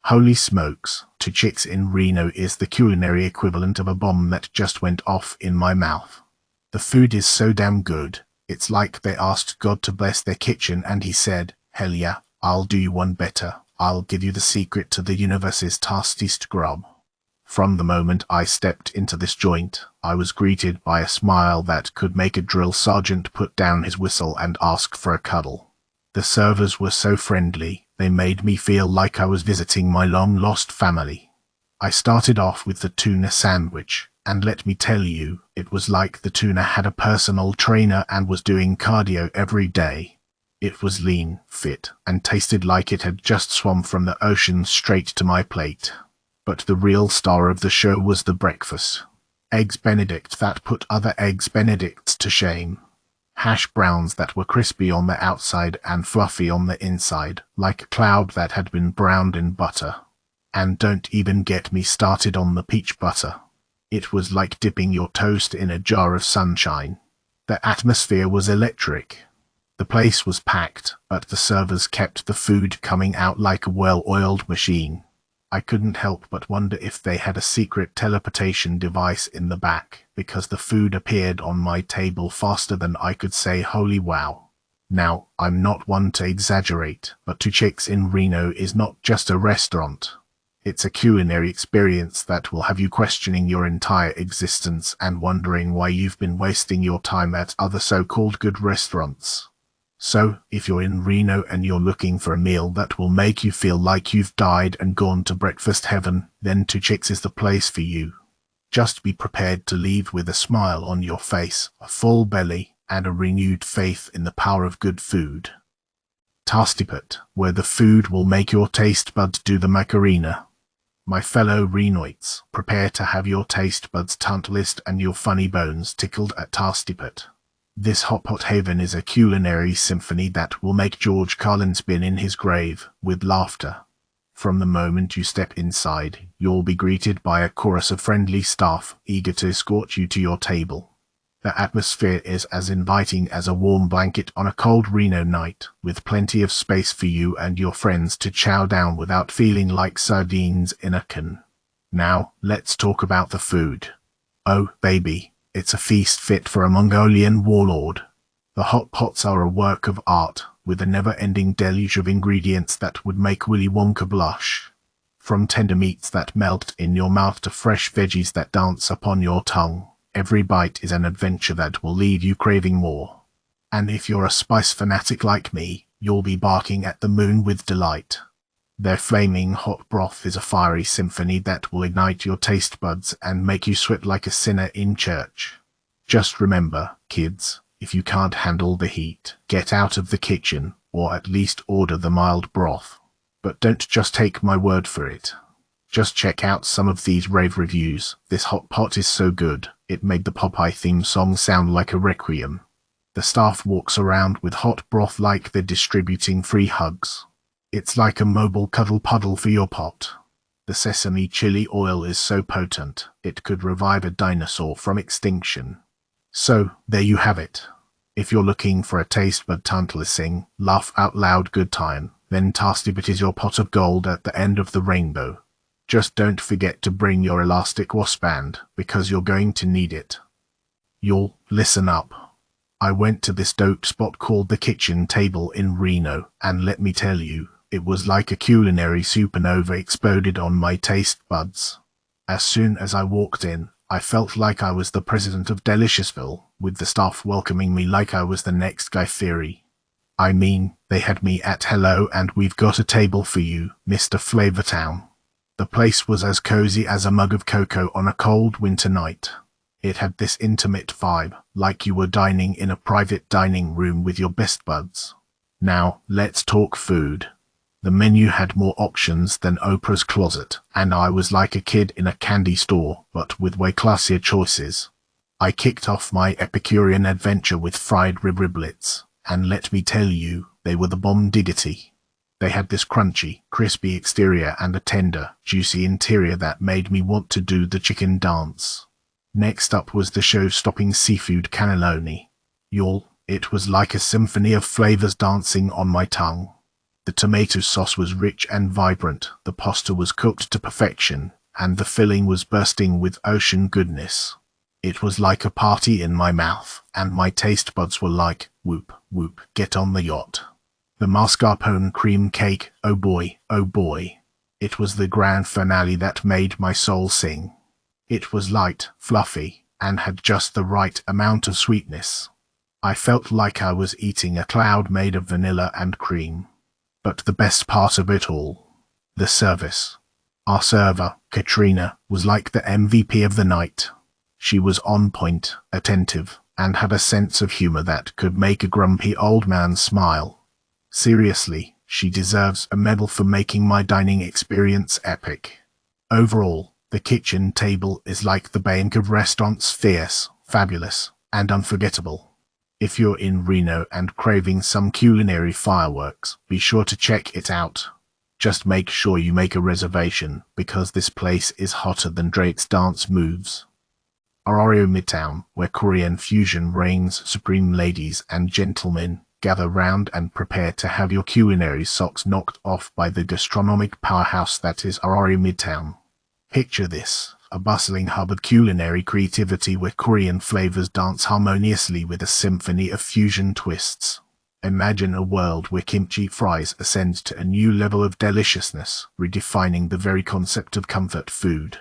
Holy smokes, to chicks in Reno is the culinary equivalent of a bomb that just went off in my mouth. The food is so damn good, it's like they asked God to bless their kitchen and he said, hell yeah, I'll do you one better, I'll give you the secret to the universe's tastiest grub. From the moment I stepped into this joint, I was greeted by a smile that could make a drill sergeant put down his whistle and ask for a cuddle. The servers were so friendly, they made me feel like I was visiting my long-lost family. I started off with the tuna sandwich, and let me tell you, it was like the tuna had a personal trainer and was doing cardio every day. It was lean, fit, and tasted like it had just swum from the ocean straight to my plate. But the real star of the show was the breakfast. Eggs Benedict that put other Eggs Benedicts to shame. Hash browns that were crispy on the outside and fluffy on the inside, like a cloud that had been browned in butter. And don't even get me started on the peach butter. It was like dipping your toast in a jar of sunshine. The atmosphere was electric. The place was packed, but the servers kept the food coming out like a well-oiled machine. I couldn't help but wonder if they had a secret teleportation device in the back, because the food appeared on my table faster than I could say holy wow. Now, I'm not one to exaggerate, but Two Chicks in Reno is not just a restaurant. It's a culinary experience that will have you questioning your entire existence and wondering why you've been wasting your time at other so-called good restaurants. So, if you're in Reno and you're looking for a meal that will make you feel like you've died and gone to breakfast heaven, then Two Chicks is the place for you. Just be prepared to leave with a smile on your face, a full belly, and a renewed faith in the power of good food. Tastiput, where the food will make your taste buds do the Macarena. My fellow Renoites, prepare to have your taste buds tantalized and your funny bones tickled at Tastiput. This hot pot haven is a culinary symphony that will make George Carlin spin in his grave with laughter. From the moment you step inside, you'll be greeted by a chorus of friendly staff eager to escort you to your table. The atmosphere is as inviting as a warm blanket on a cold Reno night, with plenty of space for you and your friends to chow down without feeling like sardines in a can. Now, let's talk about the food. Oh, baby. It's a feast fit for a Mongolian warlord. The hot pots are a work of art, with a never-ending deluge of ingredients that would make Willy Wonka blush. From tender meats that melt in your mouth to fresh veggies that dance upon your tongue, every bite is an adventure that will leave you craving more. And if you're a spice fanatic like me, you'll be barking at the moon with delight. Their flaming hot broth is a fiery symphony that will ignite your taste buds and make you sweat like a sinner in church. Just remember, kids, if you can't handle the heat, get out of the kitchen, or at least order the mild broth. But don't just take my word for it. Just check out some of these rave reviews. This hot pot is so good, it made the Popeye theme song sound like a requiem. The staff walks around with hot broth like they're distributing free hugs. It's like a mobile cuddle puddle for your pot. The sesame chili oil is so potent, it could revive a dinosaur from extinction. So, there you have it. If you're looking for a taste bud tantalizing, laugh out loud good time, then Tastiput is your pot of gold at the end of the rainbow. Just don't forget to bring your elastic waistband, because you're going to need it. You'll listen up. I went to this dope spot called the Kitchen Table in Reno, and let me tell you, it was like a culinary supernova exploded on my taste buds. As soon as I walked in, I felt like I was the president of Deliciousville, with the staff welcoming me like I was the next Guy Fieri. I mean, they had me at hello and we've got a table for you, Mr. Flavortown. The place was as cozy as a mug of cocoa on a cold winter night. It had this intimate vibe, like you were dining in a private dining room with your best buds. Now, let's talk food. The menu had more options than Oprah's closet, and I was like a kid in a candy store, but with way classier choices. I kicked off my Epicurean adventure with fried riblets, and let me tell you, they were the bomb diggity. They had this crunchy, crispy exterior and a tender, juicy interior that made me want to do the chicken dance. Next up was the show-stopping seafood cannelloni. Y'all, it was like a symphony of flavors dancing on my tongue. The tomato sauce was rich and vibrant, the pasta was cooked to perfection, and the filling was bursting with ocean goodness. It was like a party in my mouth, and my taste buds were like, whoop, whoop, get on the yacht. The mascarpone cream cake, oh boy, oh boy. It was the grand finale that made my soul sing. It was light, fluffy, and had just the right amount of sweetness. I felt like I was eating a cloud made of vanilla and cream. But the best part of it all, the service. Our server, Katrina, was like the MVP of the night. She was on point, attentive, and had a sense of humor that could make a grumpy old man smile. Seriously, she deserves a medal for making my dining experience epic. Overall, the kitchen table is like the bank of restaurants, fierce, fabulous, and unforgettable. If you're in Reno and craving some culinary fireworks, be sure to check it out. Just make sure you make a reservation, because this place is hotter than Drake's dance moves. Arroyo Midtown, where Korean fusion reigns supreme, ladies and gentlemen, gather round and prepare to have your culinary socks knocked off by the gastronomic powerhouse that is Arroyo Midtown. Picture this. A bustling hub of culinary creativity where Korean flavors dance harmoniously with a symphony of fusion twists. Imagine a world where kimchi fries ascend to a new level of deliciousness, redefining the very concept of comfort food.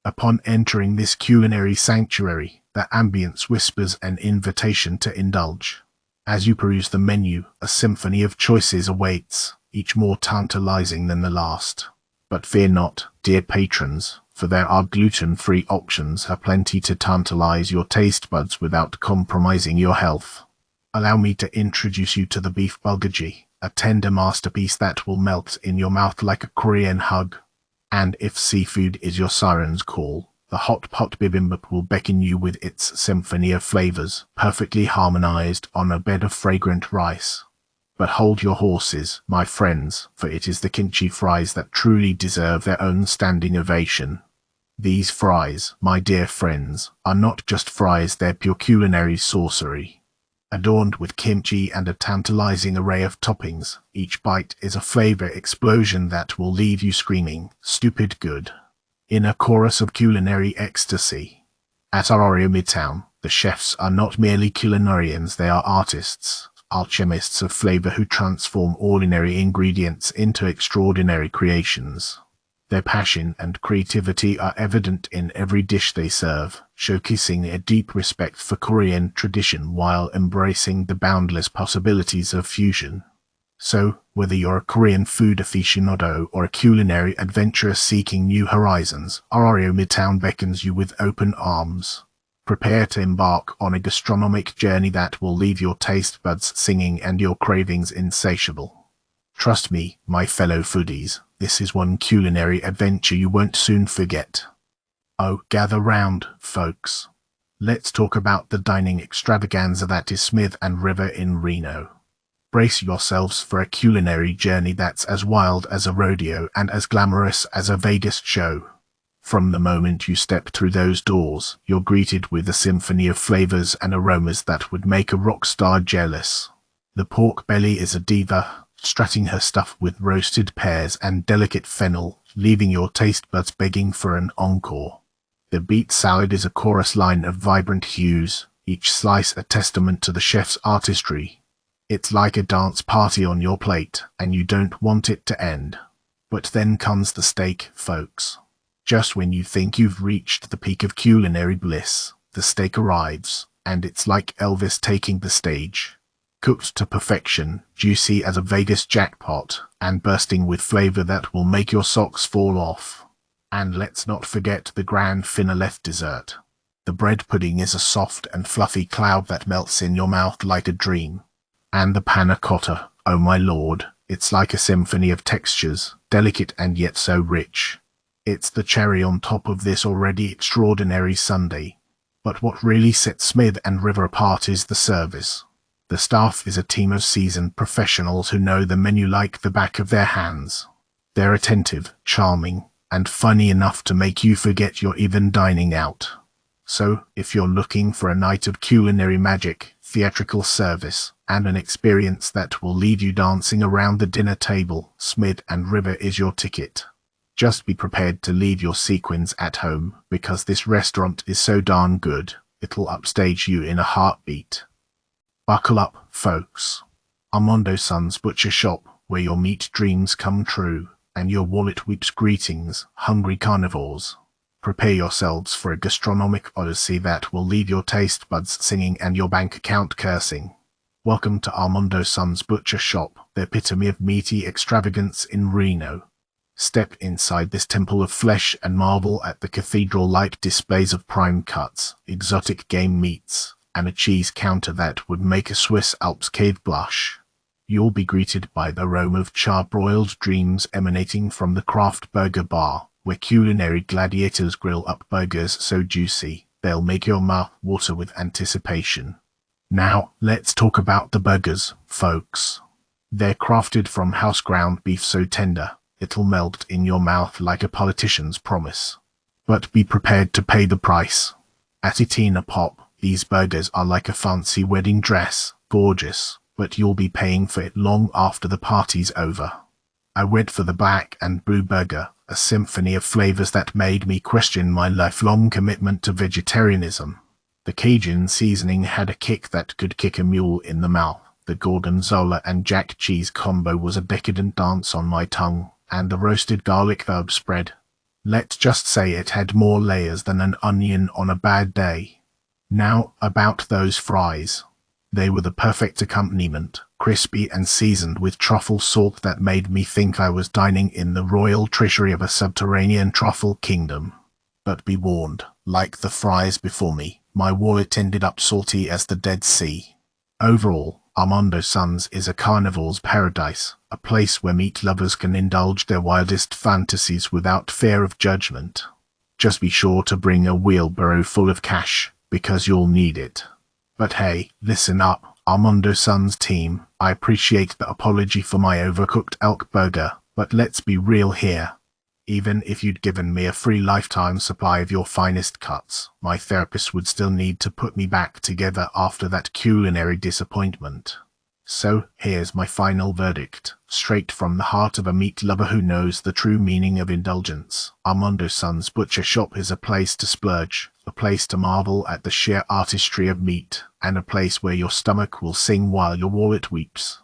Upon entering this culinary sanctuary, the ambience whispers an invitation to indulge. As you peruse the menu, a symphony of choices awaits, each more tantalizing than the last. But fear not, dear patrons, for there are gluten-free options aplenty to tantalize your taste buds without compromising your health. Allow me to introduce you to the beef bulgogi, a tender masterpiece that will melt in your mouth like a Korean hug. And if seafood is your siren's call, the hot pot bibimbap will beckon you with its symphony of flavors, perfectly harmonized on a bed of fragrant rice. But hold your horses, my friends, for it is the kimchi fries that truly deserve their own standing ovation. These fries, my dear friends, are not just fries, they're pure culinary sorcery. Adorned with kimchi and a tantalizing array of toppings, each bite is a flavor explosion that will leave you screaming, "Stupid good!" in a chorus of culinary ecstasy. At Arroyo Midtown, the chefs are not merely culinarians, they are artists, alchemists of flavor who transform ordinary ingredients into extraordinary creations. Their passion and creativity are evident in every dish they serve, showcasing a deep respect for Korean tradition while embracing the boundless possibilities of fusion. So, whether you're a Korean food aficionado or a culinary adventurer seeking new horizons, Arroyo Midtown beckons you with open arms. Prepare to embark on a gastronomic journey that will leave your taste buds singing and your cravings insatiable. Trust me, my fellow foodies, this is one culinary adventure you won't soon forget. Oh, gather round, folks. Let's talk about the dining extravaganza that is Smith and River in Reno. Brace yourselves for a culinary journey that's as wild as a rodeo and as glamorous as a Vegas show. From the moment you step through those doors, you're greeted with a symphony of flavors and aromas that would make a rock star jealous. The pork belly is a diva, strutting her stuff with roasted pears and delicate fennel, leaving your taste buds begging for an encore. The beet salad is a chorus line of vibrant hues, each slice a testament to the chef's artistry. It's like a dance party on your plate, and you don't want it to end. But then comes the steak, folks. Just when you think you've reached the peak of culinary bliss, the steak arrives, and it's like Elvis taking the stage. Cooked to perfection, juicy as a Vegas jackpot, and bursting with flavor that will make your socks fall off. And let's not forget the grand finale dessert. The bread pudding is a soft and fluffy cloud that melts in your mouth like a dream. And the panna cotta, oh my lord, it's like a symphony of textures, delicate and yet so rich. It's the cherry on top of this already extraordinary sundae. But what really sets Smith and River apart is the service. The staff is a team of seasoned professionals who know the menu like the back of their hands. They're attentive, charming, and funny enough to make you forget you're even dining out. So, if you're looking for a night of culinary magic, theatrical service, and an experience that will leave you dancing around the dinner table, Smith and River is your ticket. Just be prepared to leave your sequins at home, because this restaurant is so darn good, it'll upstage you in a heartbeat. Buckle up, folks. Armando Son's Butcher Shop, where your meat dreams come true, and your wallet weeps greetings, hungry carnivores. Prepare yourselves for a gastronomic odyssey that will leave your taste buds singing and your bank account cursing. Welcome to Armando Son's Butcher Shop, the epitome of meaty extravagance in Reno. Step inside this temple of flesh and marvel at the cathedral-like displays of prime cuts, exotic game meats, and a cheese counter that would make a Swiss Alps cave blush. You'll be greeted by the aroma of charbroiled dreams emanating from the Craft Burger Bar, where culinary gladiators grill up burgers so juicy, they'll make your mouth water with anticipation. Now, let's talk about the burgers, folks. They're crafted from house-ground beef so tender, it'll melt in your mouth like a politician's promise. But be prepared to pay the price. At Etina Pop, these burgers are like a fancy wedding dress, gorgeous, but you'll be paying for it long after the party's over. I went for the Black and Blue Burger, a symphony of flavors that made me question my lifelong commitment to vegetarianism. The Cajun seasoning had a kick that could kick a mule in the mouth. The gorgonzola and jack cheese combo was a decadent dance on my tongue, and the roasted garlic herb spread. Let's just say it had more layers than an onion on a bad day. Now, about those fries. They were the perfect accompaniment, crispy and seasoned with truffle salt that made me think I was dining in the royal treasury of a subterranean truffle kingdom. But be warned, like the fries before me, my wallet ended up salty as the Dead Sea. Overall, Armando Son's is a carnival's paradise, a place where meat lovers can indulge their wildest fantasies without fear of judgment. Just be sure to bring a wheelbarrow full of cash, because you'll need it. But hey, listen up, Armando Son's team. I appreciate the apology for my overcooked elk burger, but let's be real here. Even if you'd given me a free lifetime supply of your finest cuts, my therapist would still need to put me back together after that culinary disappointment. So, here's my final verdict, straight from the heart of a meat lover who knows the true meaning of indulgence. Armando Son's Butcher Shop is a place to splurge, a place to marvel at the sheer artistry of meat, and a place where your stomach will sing while your wallet weeps.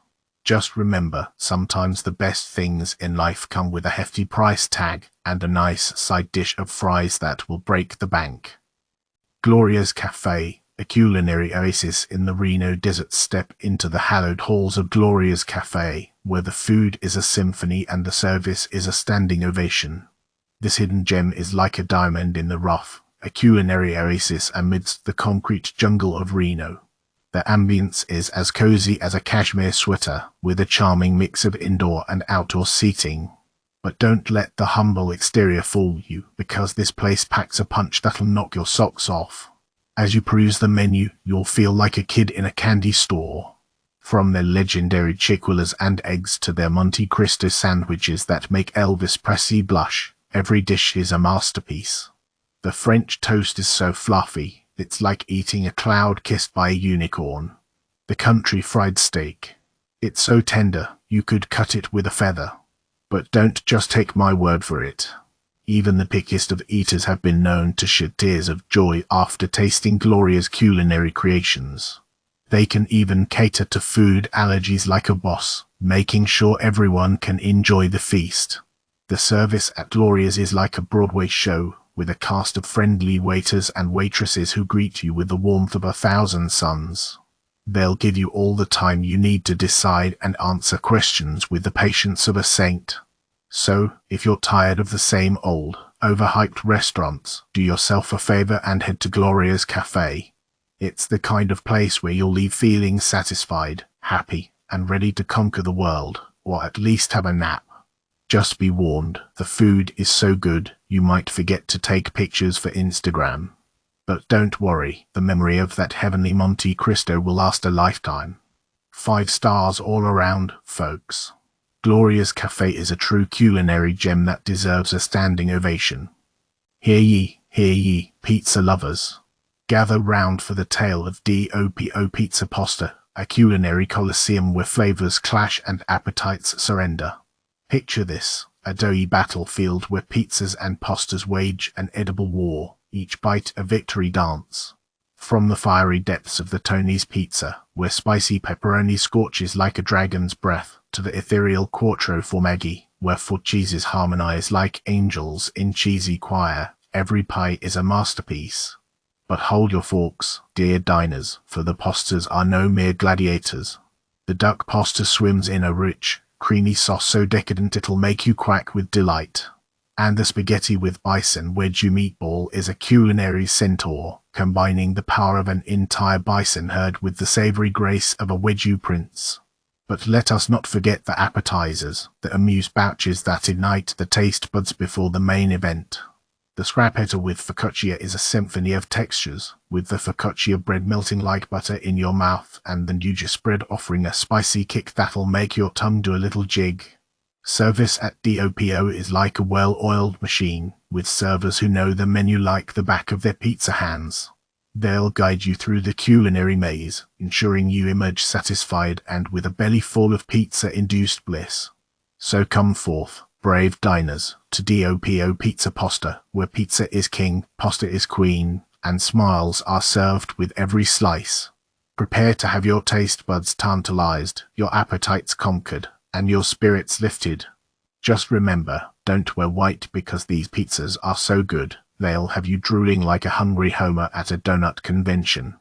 Just remember, sometimes the best things in life come with a hefty price tag and a nice side dish of fries that will break the bank. Gloria's Cafe, a culinary oasis in the Reno desert. Step into the hallowed halls of Gloria's Cafe, where the food is a symphony and the service is a standing ovation. This hidden gem is like a diamond in the rough, a culinary oasis amidst the concrete jungle of Reno. The ambience is as cozy as a cashmere sweater, with a charming mix of indoor and outdoor seating. But don't let the humble exterior fool you, because this place packs a punch that'll knock your socks off. As you peruse the menu, you'll feel like a kid in a candy store. From their legendary chick-fil-A's and eggs to their Monte Cristo sandwiches that make Elvis Presley blush, every dish is a masterpiece. The French toast is so fluffy, it's like eating a cloud kissed by a unicorn. The country fried steak. It's so tender, you could cut it with a feather. But don't just take my word for it. Even the pickiest of eaters have been known to shed tears of joy after tasting Gloria's culinary creations. They can even cater to food allergies like a boss, making sure everyone can enjoy the feast. The service at Gloria's is like a Broadway show, with a cast of friendly waiters and waitresses who greet you with the warmth of 1,000 suns. They'll give you all the time you need to decide and answer questions with the patience of a saint. So, if you're tired of the same old, overhyped restaurants, do yourself a favor and head to Gloria's Cafe. It's the kind of place where you'll leave feeling satisfied, happy, and ready to conquer the world, or at least have a nap. Just be warned, the food is so good, you might forget to take pictures for Instagram. But don't worry, the memory of that heavenly Monte Cristo will last a lifetime. 5 stars all around, folks. Gloria's Cafe is a true culinary gem that deserves a standing ovation. Hear ye, pizza lovers. Gather round for the tale of DOPO Pizza Pasta, a culinary coliseum where flavors clash and appetites surrender. Picture this, a doughy battlefield where pizzas and pastas wage an edible war, each bite a victory dance. From the fiery depths of the Tony's Pizza, where spicy pepperoni scorches like a dragon's breath, to the ethereal Quattro Formaggi, where four cheeses harmonize like angels in cheesy choir, every pie is a masterpiece. But hold your forks, dear diners, for the pastas are no mere gladiators. The duck pasta swims in a rich, creamy sauce so decadent it'll make you quack with delight. And the spaghetti with bison wedgie meatball is a culinary centaur, combining the power of an entire bison herd with the savory grace of a wedgie prince. But let us not forget the appetizers, the amuse-bouches that ignite the taste buds before the main event. The scrappetta with focaccia is a symphony of textures, with the focaccia bread melting like butter in your mouth and the Nugget spread offering a spicy kick that'll make your tongue do a little jig. Service at DOPO is like a well-oiled machine, with servers who know the menu like the back of their pizza hands. They'll guide you through the culinary maze, ensuring you emerge satisfied and with a belly full of pizza-induced bliss. So come forth, brave diners, to DOPO Pizza Pasta, where pizza is king, pasta is queen, and smiles are served with every slice. Prepare to have your taste buds tantalized, your appetites conquered, and your spirits lifted. Just remember, don't wear white because these pizzas are so good, they'll have you drooling like a hungry Homer at a donut convention.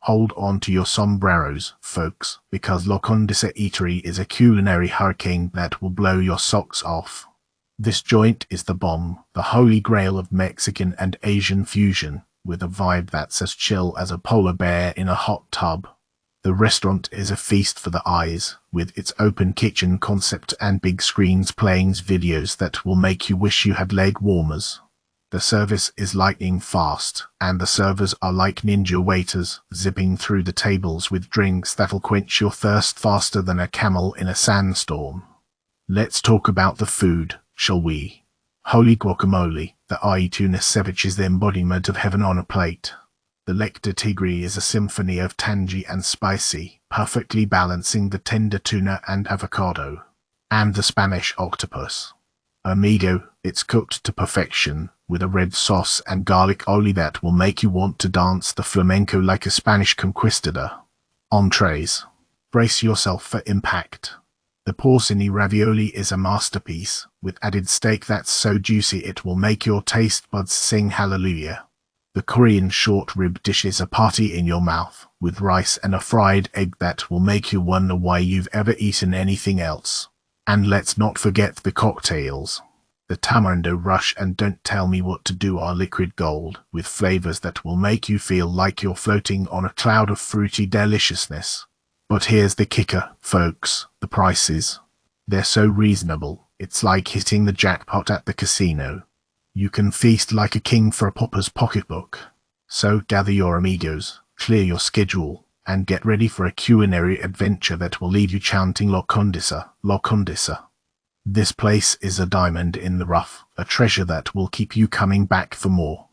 Hold on to your sombreros, folks, because La Condesa Eatery is a culinary hurricane that will blow your socks off. This joint is the bomb, the holy grail of Mexican and Asian fusion, with a vibe that's as chill as a polar bear in a hot tub. The restaurant is a feast for the eyes, with its open kitchen concept and big screens playing videos that will make you wish you had leg warmers. The service is lightning fast, and the servers are like ninja waiters, zipping through the tables with drinks that'll quench your thirst faster than a camel in a sandstorm. Let's talk about the food, shall we? Holy guacamole, the ahi tuna ceviche is the embodiment of heaven on a plate. The Lecta Tigre is a symphony of tangy and spicy, perfectly balancing the tender tuna and avocado. And the Spanish octopus. Amigo, it's cooked to perfection, with a red sauce and garlic oli that will make you want to dance the flamenco like a Spanish conquistador. Entrees. Brace yourself for impact. The porcini ravioli is a masterpiece, with added steak that's so juicy it will make your taste buds sing hallelujah. The Korean short rib dish is a party in your mouth, with rice and a fried egg that will make you wonder why you've ever eaten anything else. And let's not forget the cocktails. The Tamarindo Rush and Don't Tell Me What to Do are liquid gold, with flavors that will make you feel like you're floating on a cloud of fruity deliciousness. But here's the kicker, folks, the prices. They're so reasonable, it's like hitting the jackpot at the casino. You can feast like a king for a pauper's pocketbook. So gather your amigos, clear your schedule, and get ready for a culinary adventure that will leave you chanting La Condesa, La Condesa. This place is a diamond in the rough, a treasure that will keep you coming back for more.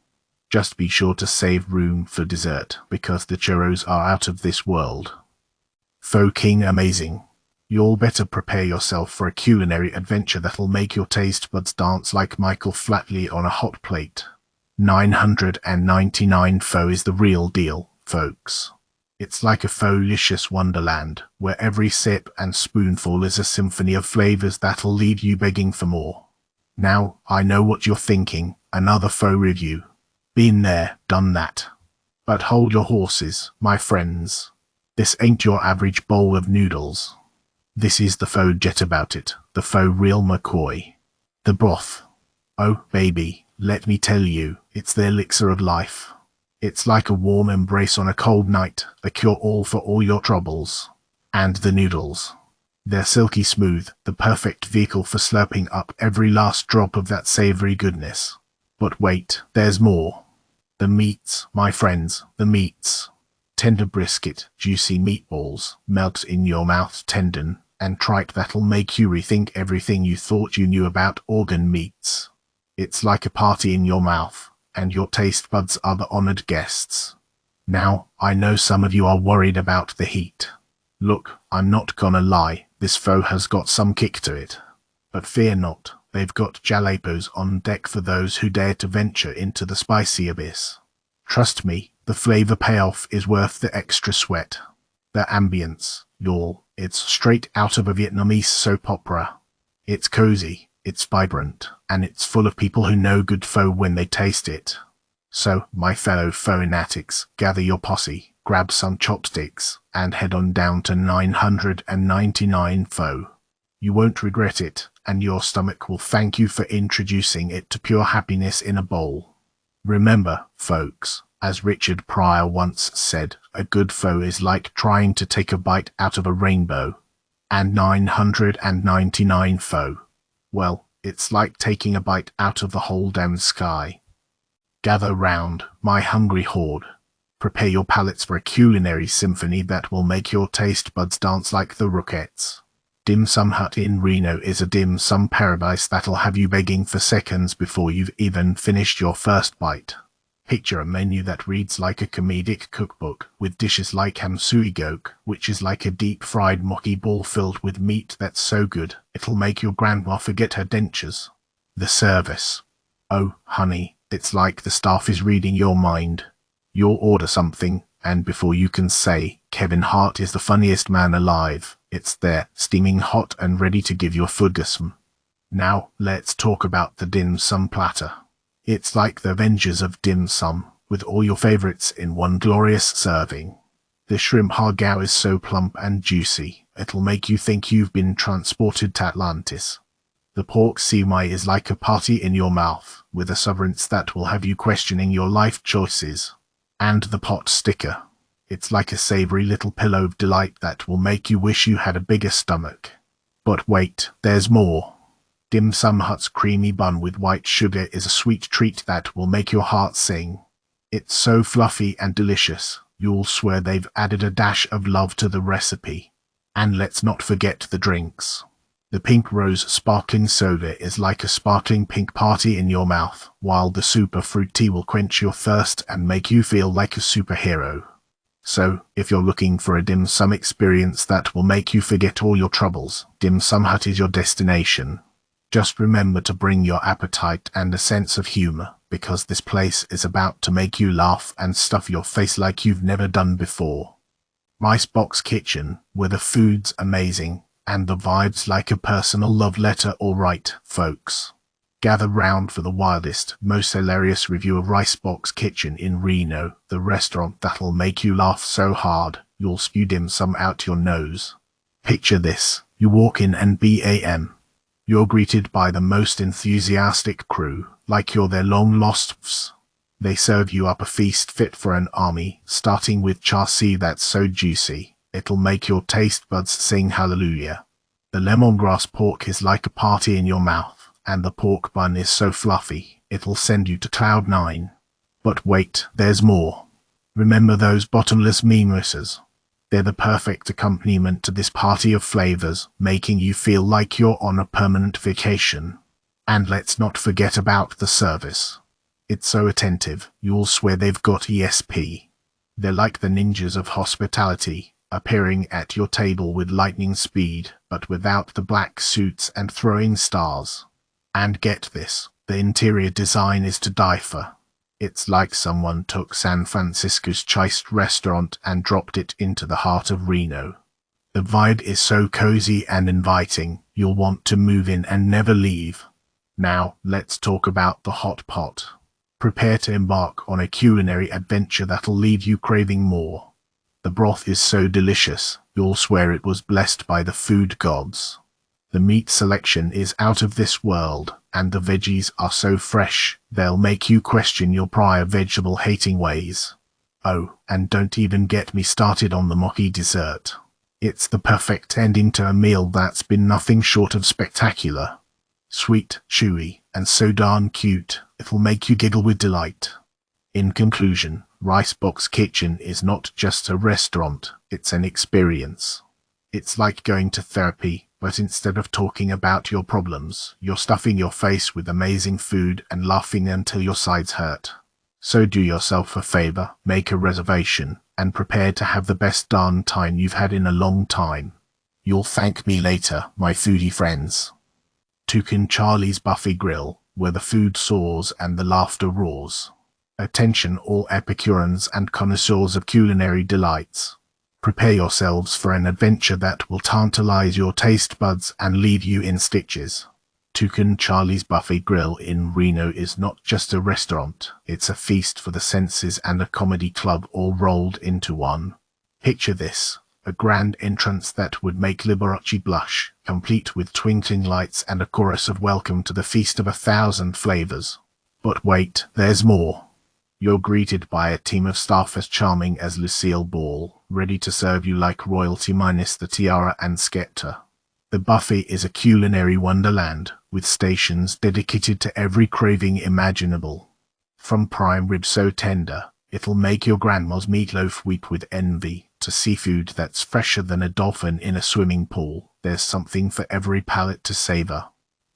Just be sure to save room for dessert, because the churros are out of this world. Fucking amazing. You'll better prepare yourself for a culinary adventure that'll make your taste buds dance like Michael Flatley on a hot plate. 999 pho is the real deal, folks. It's like a pho-licious wonderland, where every sip and spoonful is a symphony of flavors that'll leave you begging for more. Now, I know what you're thinking, another pho review. Been there, done that. But hold your horses, my friends. This ain't your average bowl of noodles. This is the faux jet about it, the faux real McCoy. The broth. Oh, baby, let me tell you, it's the elixir of life. It's like a warm embrace on a cold night, a cure-all for all your troubles. And the noodles. They're silky smooth, the perfect vehicle for slurping up every last drop of that savory goodness. But wait, there's more. The meats, my friends, the meats. Tender brisket, juicy meatballs, melt in your mouth tendon, and trite that'll make you rethink everything you thought you knew about organ meats. It's like a party in your mouth, and your taste buds are the honored guests. Now, I know some of you are worried about the heat. Look, I'm not gonna lie, this pho has got some kick to it. But fear not, they've got jalapenos on deck for those who dare to venture into the spicy abyss. Trust me, the flavor payoff is worth the extra sweat. The ambience, y'all, it's straight out of a Vietnamese soap opera. It's cozy, it's vibrant, and it's full of people who know good pho when they taste it. So, my fellow pho fanatics, gather your posse, grab some chopsticks, and head on down to 999 pho. You won't regret it, and your stomach will thank you for introducing it to pure happiness in a bowl. Remember, folks, as Richard Pryor once said, a good pho is like trying to take a bite out of a rainbow. And 999 pho. Well, it's like taking a bite out of the whole damn sky. Gather round, my hungry horde. Prepare your palates for a culinary symphony that will make your taste buds dance like the Rockettes. Dim Sum Hut in Reno is a dim sum paradise that'll have you begging for seconds before you've even finished your first bite. Picture a menu that reads like a comedic cookbook, with dishes like ham sui gok, which is like a deep-fried mocky ball filled with meat that's so good, it'll make your grandma forget her dentures. The service. Oh, honey, it's like the staff is reading your mind. You'll order something, and before you can say, Kevin Hart is the funniest man alive, it's there, steaming hot and ready to give you a foodgasm. Now, let's talk about the dim sum platter. It's like the Avengers of dim sum, with all your favorites in one glorious serving. The shrimp har gow is so plump and juicy, it'll make you think you've been transported to Atlantis. The pork siomai is like a party in your mouth, with a suverance that will have you questioning your life choices. And the pot sticker. It's like a savory little pillow of delight that will make you wish you had a bigger stomach. But wait, there's more. Dim Sum Hut's creamy bun with white sugar is a sweet treat that will make your heart sing. It's so fluffy and delicious, you'll swear they've added a dash of love to the recipe. And let's not forget the drinks. The Pink Rose sparkling soda is like a sparkling pink party in your mouth, while the super fruit tea will quench your thirst and make you feel like a superhero. So, if you're looking for a dim sum experience that will make you forget all your troubles, Dim Sum Hut is your destination. Just remember to bring your appetite and a sense of humor, because this place is about to make you laugh and stuff your face like you've never done before. Ricebox Kitchen, where the food's amazing, and the vibe's like a personal love letter. Alright, folks. Gather round for the wildest, most hilarious review of Ricebox Kitchen in Reno, the restaurant that'll make you laugh so hard, you'll spew dim sum out your nose. Picture this, you walk in and bam. You're greeted by the most enthusiastic crew, like you're their long-lost fs. They serve you up a feast fit for an army, starting with char siu that's so juicy, it'll make your taste buds sing hallelujah. The lemongrass pork is like a party in your mouth, and the pork bun is so fluffy, it'll send you to cloud 9. But wait, there's more. Remember those bottomless mimosas? They're the perfect accompaniment to this party of flavors, making you feel like you're on a permanent vacation. And let's not forget about the service. It's so attentive, you'll swear they've got ESP. They're like the ninjas of hospitality, appearing at your table with lightning speed, but without the black suits and throwing stars. And get this, the interior design is to die for. It's like someone took San Francisco's Chiced restaurant and dropped it into the heart of Reno. The vibe is so cozy and inviting, you'll want to move in and never leave. Now, let's talk about the hot pot. Prepare to embark on a culinary adventure that'll leave you craving more. The broth is so delicious, you'll swear it was blessed by the food gods. The meat selection is out of this world, and the veggies are so fresh, they'll make you question your prior vegetable-hating ways. Oh, and don't even get me started on the mochi dessert. It's the perfect ending to a meal that's been nothing short of spectacular. Sweet, chewy, and so darn cute, it'll make you giggle with delight. In conclusion, Ricebox Kitchen is not just a restaurant, it's an experience. It's like going to therapy, but instead of talking about your problems, you're stuffing your face with amazing food and laughing until your sides hurt. So do yourself a favor, make a reservation, and prepare to have the best darn time you've had in a long time. You'll thank me later, my foodie friends. Toucan Charlie's Buffet Grill, where the food soars and the laughter roars. Attention all Epicureans and connoisseurs of culinary delights. Prepare yourselves for an adventure that will tantalize your taste buds and leave you in stitches. Toucan Charlie's Buffet Grill in Reno is not just a restaurant, it's a feast for the senses and a comedy club all rolled into one. Picture this, a grand entrance that would make Liberace blush, complete with twinkling lights and a chorus of welcome to the feast of 1,000 flavors. But wait, there's more. You're greeted by a team of staff as charming as Lucille Ball, ready to serve you like royalty minus the tiara and scepter. The buffet is a culinary wonderland, with stations dedicated to every craving imaginable. From prime rib so tender, it'll make your grandma's meatloaf weep with envy, to seafood that's fresher than a dolphin in a swimming pool. There's something for every palate to savor.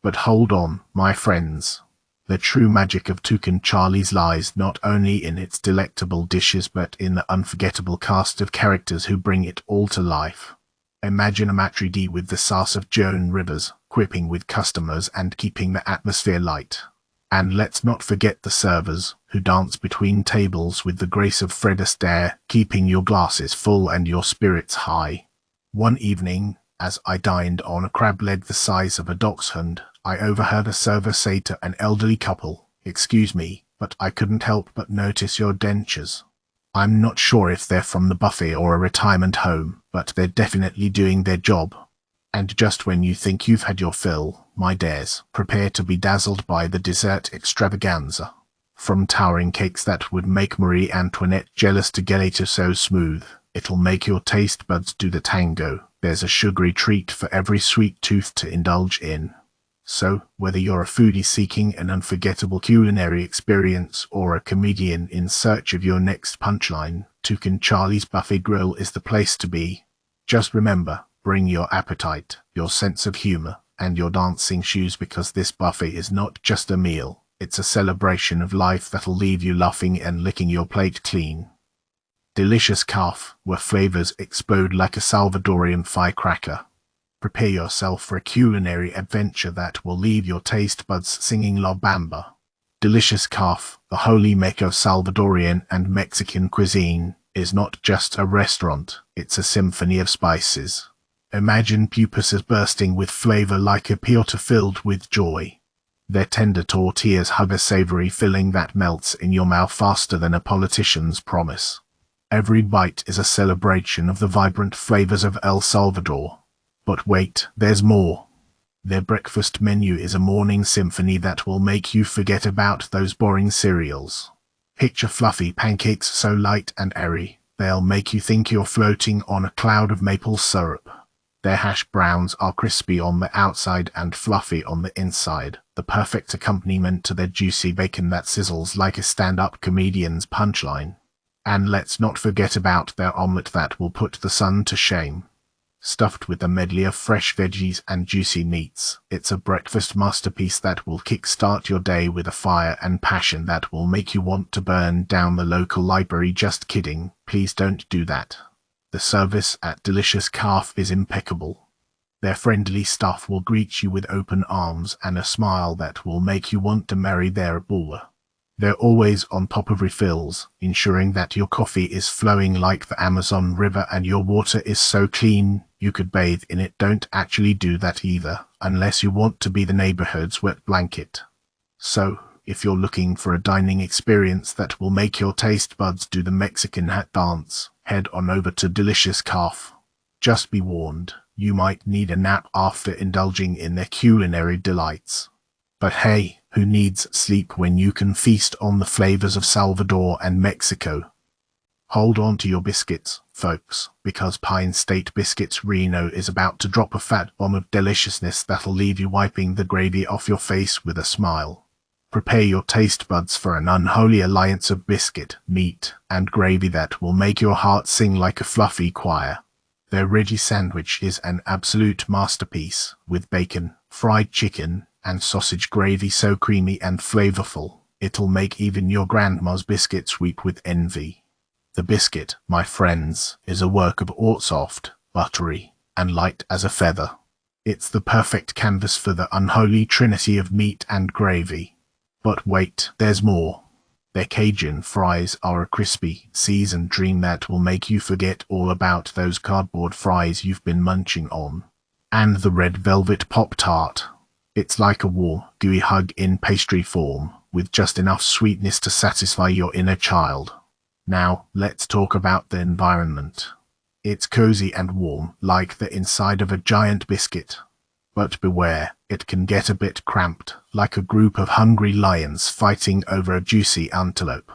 But hold on, my friends. The true magic of Toucan Charlie's lies not only in its delectable dishes but in the unforgettable cast of characters who bring it all to life. Imagine a maitre d' with the sass of Joan Rivers, quipping with customers and keeping the atmosphere light. And let's not forget the servers, who dance between tables with the grace of Fred Astaire, keeping your glasses full and your spirits high. One evening, as I dined on a crab leg the size of a dachshund, I overheard a server say to an elderly couple, "Excuse me, but I couldn't help but notice your dentures. I'm not sure if they're from the buffet or a retirement home, but they're definitely doing their job." And just when you think you've had your fill, my dares, prepare to be dazzled by the dessert extravaganza. From towering cakes that would make Marie Antoinette jealous to gelato so smooth, it'll make your taste buds do the tango. There's a sugary treat for every sweet tooth to indulge in. So, whether you're a foodie seeking an unforgettable culinary experience or a comedian in search of your next punchline, Toucan Charlie's Buffet Grill is the place to be. Just remember, bring your appetite, your sense of humor, and your dancing shoes, because this buffet is not just a meal, it's a celebration of life that'll leave you laughing and licking your plate clean. Delicious calf, where flavors explode like a Salvadorian firecracker. Prepare yourself for a culinary adventure that will leave your taste buds singing La Bamba. Delicious calf, the holy mecca of Salvadorian and Mexican cuisine, is not just a restaurant, it's a symphony of spices. Imagine pupuses bursting with flavor like a piota filled with joy. Their tender tortillas hug a savory filling that melts in your mouth faster than a politician's promise. Every bite is a celebration of the vibrant flavors of El Salvador. But wait, there's more. Their breakfast menu is a morning symphony that will make you forget about those boring cereals. Picture fluffy pancakes so light and airy, they'll make you think you're floating on a cloud of maple syrup. Their hash browns are crispy on the outside and fluffy on the inside, the perfect accompaniment to their juicy bacon that sizzles like a stand-up comedian's punchline. And let's not forget about their omelette that will put the sun to shame. Stuffed with a medley of fresh veggies and juicy meats, it's a breakfast masterpiece that will kickstart your day with a fire and passion that will make you want to burn down the local library. Just kidding, please don't do that. The service at Delicious Calf is impeccable. Their friendly staff will greet you with open arms and a smile that will make you want to marry their bulla. They're always on top of refills, ensuring that your coffee is flowing like the Amazon River and your water is so clean you could bathe in it. Don't actually do that either, unless you want to be the neighborhood's wet blanket. So, if you're looking for a dining experience that will make your taste buds do the Mexican hat dance, head on over to Delicious Calf. Just be warned, you might need a nap after indulging in their culinary delights. But hey, who needs sleep when you can feast on the flavors of Salvador and Mexico? Hold on to your biscuits, folks, because Pine State Biscuits Reno is about to drop a fat bomb of deliciousness that'll leave you wiping the gravy off your face with a smile. Prepare your taste buds for an unholy alliance of biscuit, meat, and gravy that will make your heart sing like a fluffy choir. Their Reggie sandwich is an absolute masterpiece, with bacon, fried chicken, and sausage gravy so creamy and flavorful, It'll make even your grandma's biscuits weep with envy. The biscuit, my friends, is a work of art, soft, buttery, and light as a feather. It's the perfect canvas for the unholy trinity of meat and gravy. But wait, there's more. Their Cajun fries are a crispy, seasoned dream that will make you forget all about those cardboard fries you've been munching on. And the red velvet Pop-Tart. It's like a warm, gooey hug in pastry form, with just enough sweetness to satisfy your inner child. Now, let's talk about the environment. It's cozy and warm, like the inside of a giant biscuit. But beware, it can get a bit cramped, like a group of hungry lions fighting over a juicy antelope.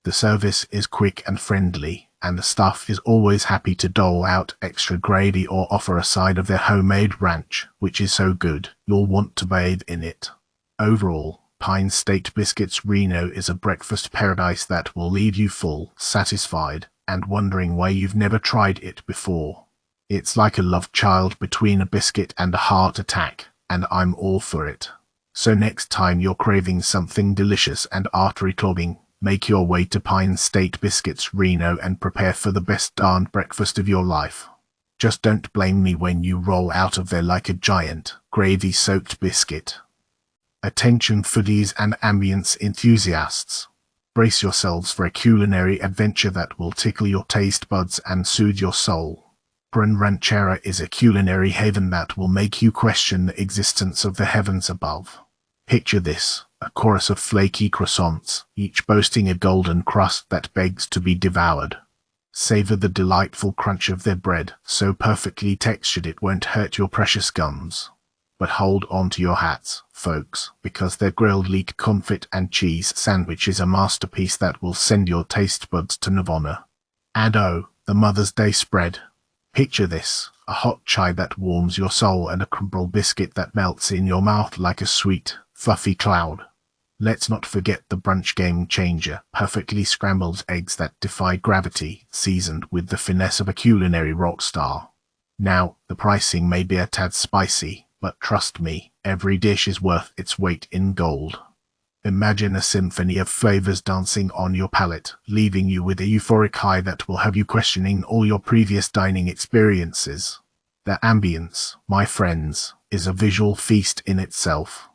The service is quick and friendly, and the staff is always happy to dole out extra gravy or offer a side of their homemade ranch, which is so good, you'll want to bathe in it. Overall, Pine State Biscuits Reno is a breakfast paradise that will leave you full, satisfied, and wondering why you've never tried it before. It's like a love child between a biscuit and a heart attack, and I'm all for it. So next time you're craving something delicious and artery-clogging, make your way to Pine State Biscuits Reno and prepare for the best darned breakfast of your life. Just don't blame me when you roll out of there like a giant, gravy-soaked biscuit. Attention foodies and ambience enthusiasts. Brace yourselves for a culinary adventure that will tickle your taste buds and soothe your soul. Brun Ranchera is a culinary haven that will make you question the existence of the heavens above. Picture this, a chorus of flaky croissants, each boasting a golden crust that begs to be devoured. Savor the delightful crunch of their bread, so perfectly textured it won't hurt your precious gums. But hold on to your hats, folks, because their grilled leek confit and cheese sandwich is a masterpiece that will send your taste buds to nirvana. And oh, the Mother's Day spread. Picture this, a hot chai that warms your soul and a crumble biscuit that melts in your mouth like a sweet, fluffy cloud. Let's not forget the brunch game changer, perfectly scrambled eggs that defy gravity, seasoned with the finesse of a culinary rock star. Now, the pricing may be a tad spicy, but trust me, every dish is worth its weight in gold. Imagine a symphony of flavors dancing on your palate, leaving you with a euphoric high that will have you questioning all your previous dining experiences. The ambience, my friends, is a visual feast in itself.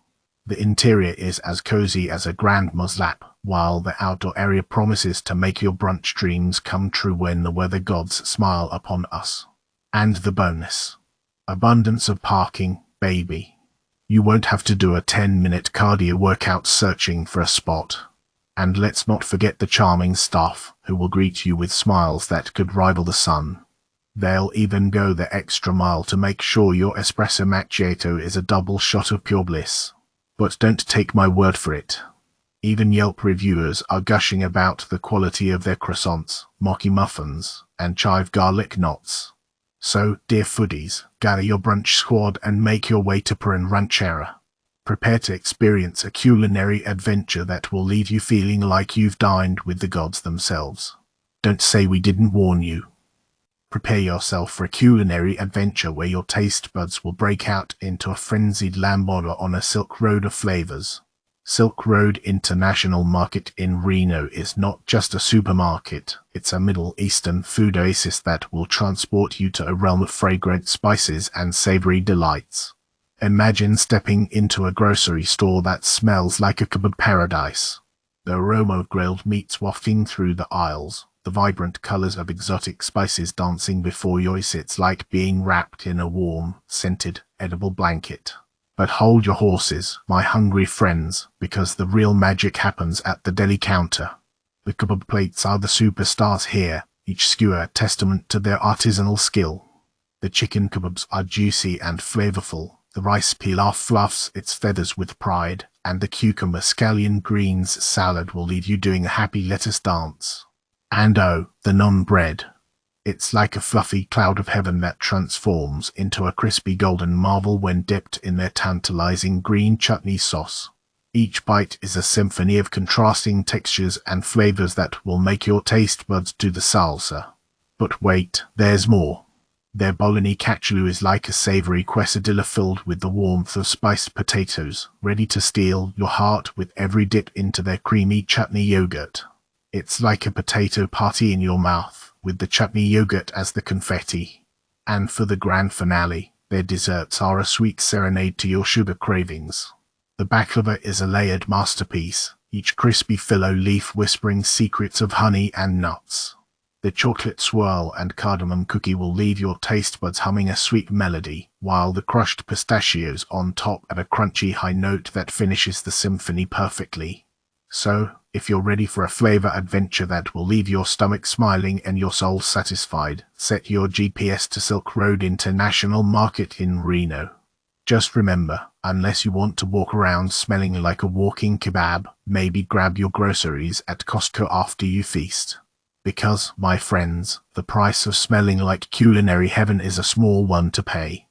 The interior is as cozy as a grandma's lap, while the outdoor area promises to make your brunch dreams come true when the weather gods smile upon us. And the bonus: abundance of parking, baby. You won't have to do a 10-minute cardio workout searching for a spot. And let's not forget the charming staff, who will greet you with smiles that could rival the sun. They'll even go the extra mile to make sure your espresso macchiato is a double shot of pure bliss. But don't take my word for it. Even Yelp reviewers are gushing about the quality of their croissants, mochi muffins, and chive garlic knots. So, dear foodies, gather your brunch squad and make your way to Brun Ranchera. Prepare to experience a culinary adventure that will leave you feeling like you've dined with the gods themselves. Don't say we didn't warn you. Prepare yourself for a culinary adventure where your taste buds will break out into a frenzied lambada on a Silk Road of flavors. Silk Road International Market in Reno is not just a supermarket, it's a Middle Eastern food oasis that will transport you to a realm of fragrant spices and savory delights. Imagine stepping into a grocery store that smells like a kebab paradise. The aroma of grilled meats wafting through the aisles, the vibrant colors of exotic spices dancing before your eyes. It's like being wrapped in a warm, scented, edible blanket. But hold your horses, my hungry friends, because the real magic happens at the deli counter. The kebab plates are the superstars here, each skewer a testament to their artisanal skill. The chicken kebabs are juicy and flavorful, the rice pilaf fluffs its feathers with pride, and the cucumber scallion greens salad will leave you doing a happy lettuce dance. And oh, the naan bread. It's like a fluffy cloud of heaven that transforms into a crispy golden marvel when dipped in their tantalizing green chutney sauce. Each bite is a symphony of contrasting textures and flavors that will make your taste buds do the salsa. But wait, there's more. Their bologna cacciolo is like a savory quesadilla filled with the warmth of spiced potatoes, ready to steal your heart with every dip into their creamy chutney yogurt. It's like a potato party in your mouth, with the chutney yogurt as the confetti. And for the grand finale, their desserts are a sweet serenade to your sugar cravings. The baklava is a layered masterpiece, each crispy filo leaf whispering secrets of honey and nuts. The chocolate swirl and cardamom cookie will leave your taste buds humming a sweet melody, while the crushed pistachios on top add a crunchy high note that finishes the symphony perfectly. So, if you're ready for a flavor adventure that will leave your stomach smiling and your soul satisfied, set your GPS to Silk Road International Market in Reno. Just remember, unless you want to walk around smelling like a walking kebab, maybe grab your groceries at Costco after you feast. Because, my friends, the price of smelling like culinary heaven is a small one to pay.